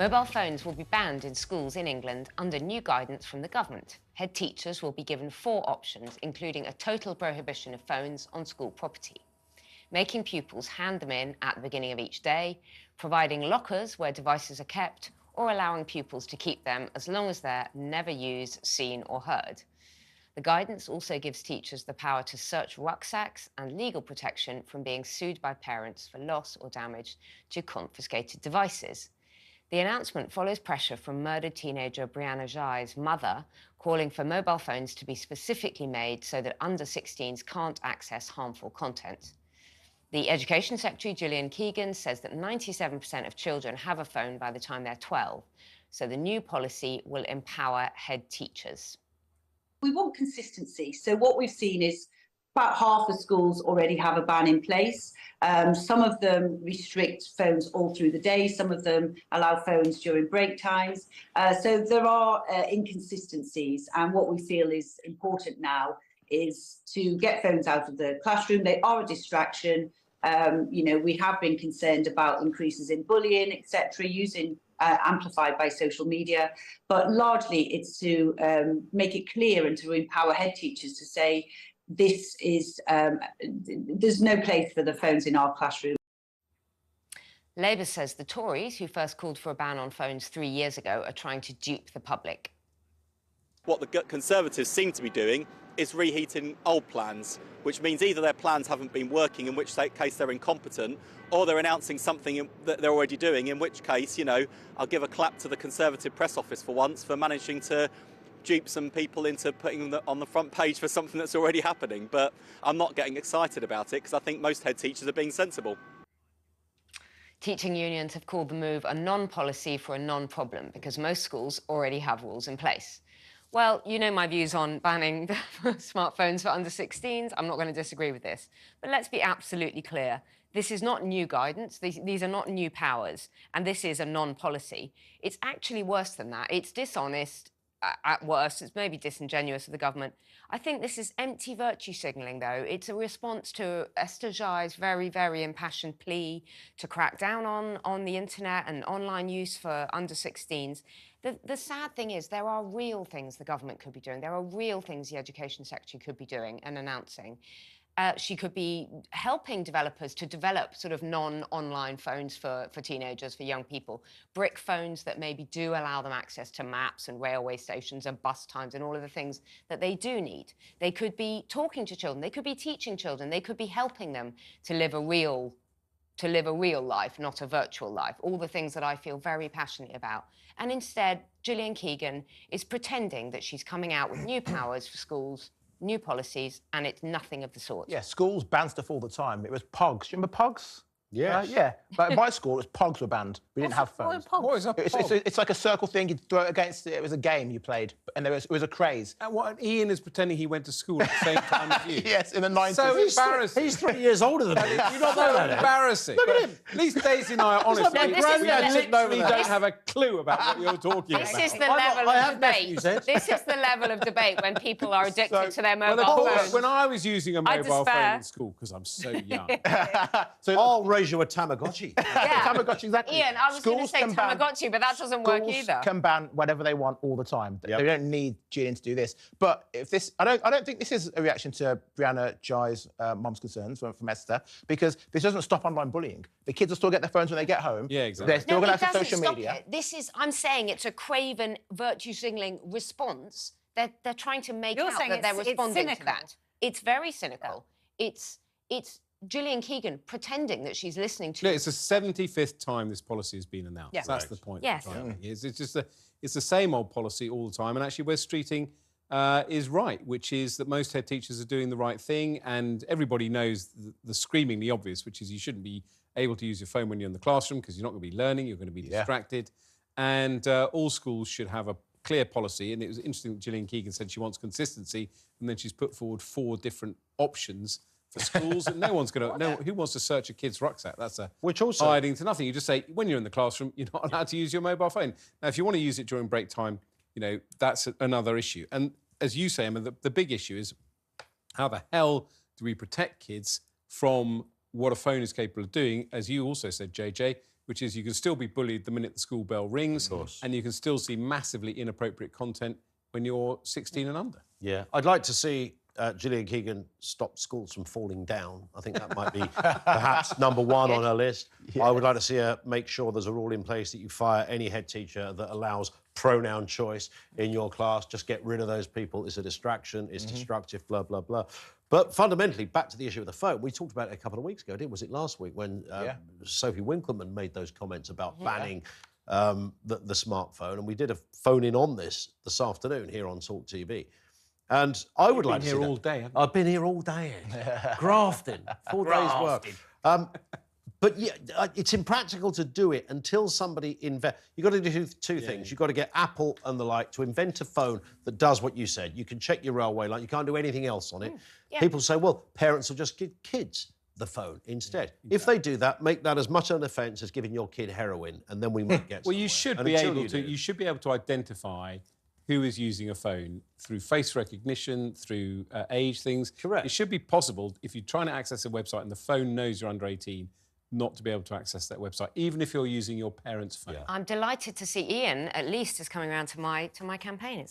Mobile phones will be banned in schools in England under new guidance from the government. Head teachers will be given 4 options, including a total prohibition of phones on school property, making pupils hand them in at the beginning of each day, providing lockers where devices are kept, or allowing pupils to keep them as long as they're never used, seen or heard. The guidance also gives teachers the power to search rucksacks and legal protection from being sued by parents for loss or damage to confiscated devices. The announcement follows pressure from murdered teenager Brianna Ghey's mother, calling for mobile phones to be specifically made so that under-16s can't access harmful content. The Education Secretary, Gillian Keegan, says that 97% of children have a phone by the time they're 12, so the new policy will empower head teachers. We want consistency. So what we've seen is about half the schools already have a ban in place. Some of them restrict phones all through the day. Some of them allow phones during break times. So there are inconsistencies. And what we feel is important now is to get phones out of the classroom. They are a distraction. We have been concerned about increases in bullying, etc., amplified by social media, but largely it's to make it clear and to empower head teachers to say this is there's no place for the phones in our classroom. Labour says the Tories, who first called for a ban on phones 3 years ago, are trying to dupe the public. What the Conservatives seem to be doing is reheating old plans, which means either their plans haven't been working, in which case they're incompetent, or they're announcing something that they're already doing, in which case, I'll give a clap to the Conservative press office for once for managing to dupe some people into putting them on the front page for something that's already happening. But I'm not getting excited about it because I think most head teachers are being sensible. Teaching unions have called the move a non-policy for a non-problem because most schools already have rules in place. Well, you know my views on banning smartphones for under-16s. I'm not going to disagree with this. But let's be absolutely clear. This is not new guidance. These are not new powers. And this is a non-policy. It's actually worse than that. It's dishonest at worst. It's maybe disingenuous of the government. I think this is empty virtue signalling, though. It's a response to Esther Ghey's very, very impassioned plea to crack down on the internet and online use for under-16s. The sad thing is there are real things the government could be doing. There are real things the Education Secretary could be doing and announcing. She could be helping developers to develop sort of non-online phones for teenagers, for young people. Brick phones that maybe do allow them access to maps and railway stations and bus times and all of the things that they do need. They could be talking to children. They could be teaching children. They could be helping them to live a real life, not a virtual life, all the things that I feel very passionately about. And instead, Gillian Keegan is pretending that she's coming out with new powers for schools, new policies, and it's nothing of the sort. Yeah, schools ban stuff all the time. It was POGs. Do you remember POGs? Yes. Yeah. But at my school, it was POGs were banned. We didn't have phones. What is a POG? It's like a circle thing. You'd throw it against it. It was a game you played, and it was a craze. And what, Ian is pretending he went to school at the same time as you? Yes, in the 90s. So embarrassing. He's 3 years older than me. You don't know that, embarrassing. Look at him. At least Daisy and I are honest. like We my granddad sitting over literally there. don't have a clue about what you're talking about. This is the level of debate. This is the level of debate when people are addicted to their mobile phones. When I was using a mobile phone despair. in school, because I'm so young. So I'll raise you a Tamagotchi. Yeah. Tamagotchi, exactly. Ian, I was going to Schools say can ban- Tamagotchi, but that doesn't work Schools either. can ban whatever they want all the time. Yep. They don't need Gillian to do this. But if this, I don't think this is a reaction to Brianna Ghey's mum's concerns from Esther, because this doesn't stop online bullying. The kids will still get their phones when they get home. Yeah, exactly. They're still No, going it to access doesn't social stop media. it. I'm saying it's a craven virtue signalling response. They're trying to make out that they're responding to that. It's very cynical. Yeah. It's Gillian Keegan pretending that she's listening to... Look, it's the 75th time this policy has been announced. Yeah. That's the point. Yes. It's just it's the same old policy all the time. And actually, Wes Streeting is right, which is that most head teachers are doing the right thing, and everybody knows the screamingly obvious, which is you shouldn't be able to use your phone when you're in the classroom because you're not going to be learning, you're going to be distracted. And all schools should have a clear policy. And it was interesting that Gillian Keegan said she wants consistency, and then she's put forward 4 different options for schools, and no one's going to... who wants to search a kid's rucksack? That's hiding to nothing. You just say, when you're in the classroom, you're not allowed to use your mobile phone. Now, if you want to use it during break time, that's another issue. And as you say, Emma, the big issue is how the hell do we protect kids from what a phone is capable of doing, as you also said, JJ, which is you can still be bullied the minute the school bell rings, and you can still see massively inappropriate content when you're 16 and under. Yeah, I'd like to see Gillian Keegan stop schools from falling down. I think that might be perhaps number one on her list. Yeah. I would like to see her make sure there's a rule in place that you fire any head teacher that allows pronoun choice in your class. Just get rid of those people. It's a distraction. It's destructive, blah, blah, blah. But fundamentally, back to the issue of the phone, we talked about it a couple of weeks ago, was it last week, when Sophie Winkleman made those comments about banning the smartphone, and we did a phone-in on this afternoon here on TalkTV. And I would like to see here all day. I've been here all day, grafting, 4 days' work. But yeah, it's impractical to do it until somebody You've got to do two things. You've got to get Apple and the like to invent a phone that does what you said. You can check your railway line. You can't do anything else on it. People say, well, parents will just give kids the phone instead. Exactly. If they do that, make that as much an offence as giving your kid heroin, and then we might get well, you should be able to. You should be able to identify who is using a phone through face recognition, through age things. Correct. It should be possible, if you're trying to access a website and the phone knows you're under 18, not to be able to access that website, even if you're using your parents' phone. I'm delighted to see Ian, at least, is coming around to my campaign.